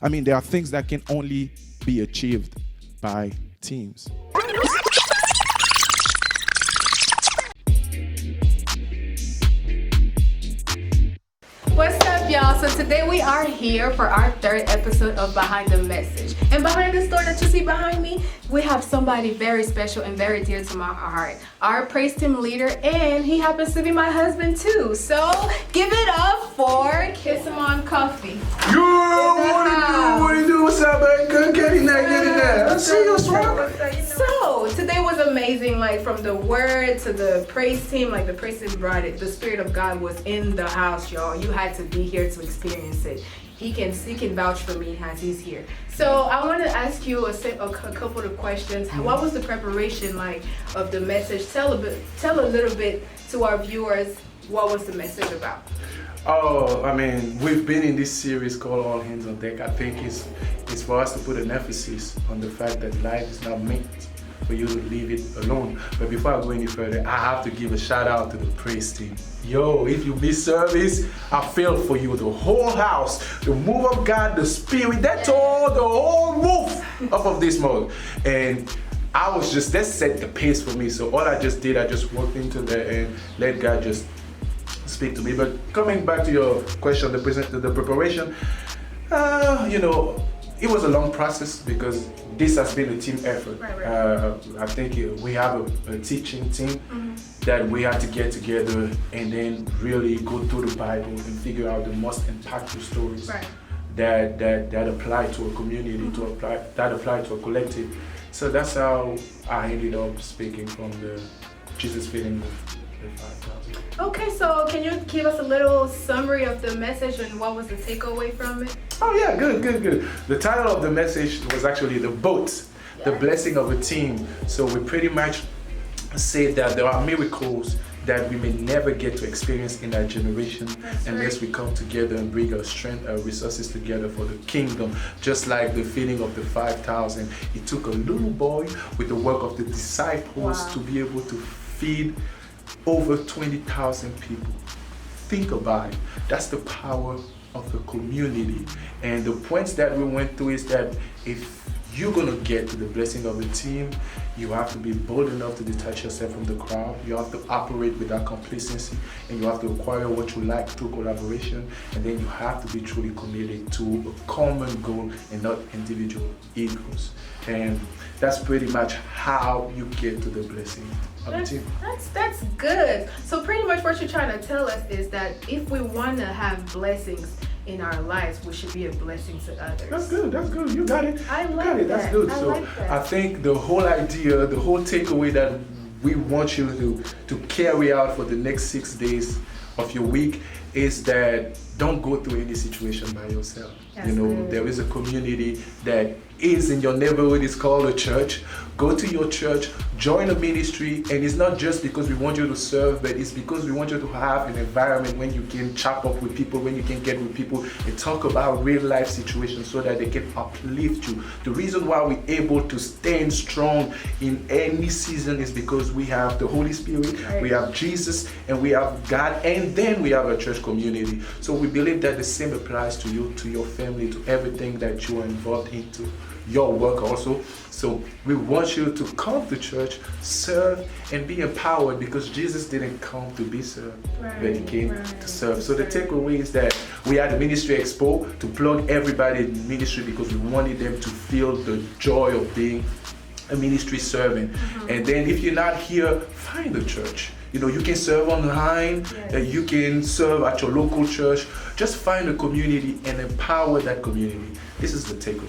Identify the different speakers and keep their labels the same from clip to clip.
Speaker 1: I mean, there are things that can only be achieved by teams.
Speaker 2: What's up, y'all? So today we are here for our third episode of Behind the Message. And behind this door that you see behind me, we have somebody very special and very dear to my heart. Our praise team leader, and he happens to be my husband too. So give it up for Kiss Him on Coffee.
Speaker 3: What do you do? What's up, man? Good, get in there. I see you, swag.
Speaker 2: So today was amazing, like from the word to the praise team, like the praise team brought it. The Spirit of God was in the house, y'all. You had to be here to experience it. He can vouch for me as he's here. So I want to ask you a couple of questions. What was the preparation like of the message? Tell a little bit to our viewers. What was the message about?
Speaker 3: Oh, I mean, we've been in this series called All Hands on Deck. I think it's for us to put an emphasis on the fact that life is not meant for you to leave it alone. But before I go any further, I have to give a shout out to the praise team. Yo, if you miss service, I feel for you. The whole house, the move of God, the Spirit, that tore the whole roof off of this mode. And I was just, that set the pace for me. So all I just did, I just walked into there and let God just speak to me. But coming back to your question, the preparation, it was a long process because this has been a team effort. Right. I think we have a teaching team that we had to get together and then really go through the Bible and figure out the most impactful stories that apply to a community, that apply to a collective. So that's how I ended up speaking from the Jesus feeding the 5,000.
Speaker 2: Okay, so can you give us a little summary of the message and what was the takeaway from it?
Speaker 3: Oh yeah, good. The title of the message was actually The Boat, the blessing of a team. So we pretty much say that there are miracles that we may never get to experience in our generation unless we come together and bring our strength, our resources together for the kingdom. Just like the feeding of the 5,000, it took a little boy with the work of the disciples to be able to feed over 20,000 people. Think about it. That's the power of the community. And the points that we went through is that if you're gonna get to the blessing of a team, you have to be bold enough to detach yourself from the crowd. You have to operate without complacency, and you have to acquire what you like through collaboration. And then you have to be truly committed to a common goal and not individual egos. And that's pretty much how you get to the blessing of a team.
Speaker 2: That's good. So pretty much what you're trying to tell us is that if we want to have blessings in our lives, we should be a blessing to others.
Speaker 3: That's good. You got it.
Speaker 2: I like that.
Speaker 3: That's good.
Speaker 2: I
Speaker 3: So
Speaker 2: like that.
Speaker 3: I think the whole idea, the whole takeaway that we want you to carry out for the next 6 days of your week is that don't go through any situation by yourself. There is a community that is in your neighborhood. It's called a church. Go to your church, join a ministry, and it's not just because we want you to serve, but it's because we want you to have an environment when you can chop up with people, when you can get with people and talk about real life situations so that they can uplift you. The reason why we're able to stand strong in any season is because we have the Holy Spirit, we have Jesus, and we have God, and then we have a church community. So we believe that the same applies to you, to your family, to everything that you are involved into, your work also. So we want you to come to church, serve, and be empowered, because Jesus didn't come to be served, but he came to serve. So the takeaway is that we had a ministry expo to plug everybody in ministry because we wanted them to feel the joy of being a ministry servant. And then if you're not here, find a church. You can serve online, you can serve at your local church. Just find a community and empower that community. This is the takeaway.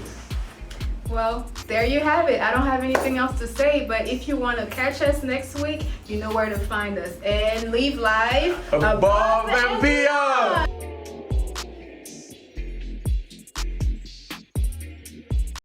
Speaker 2: Well, there you have it. I don't have anything else to say, but if you want to catch us next week, you know where to find us. And leave life
Speaker 3: above and beyond.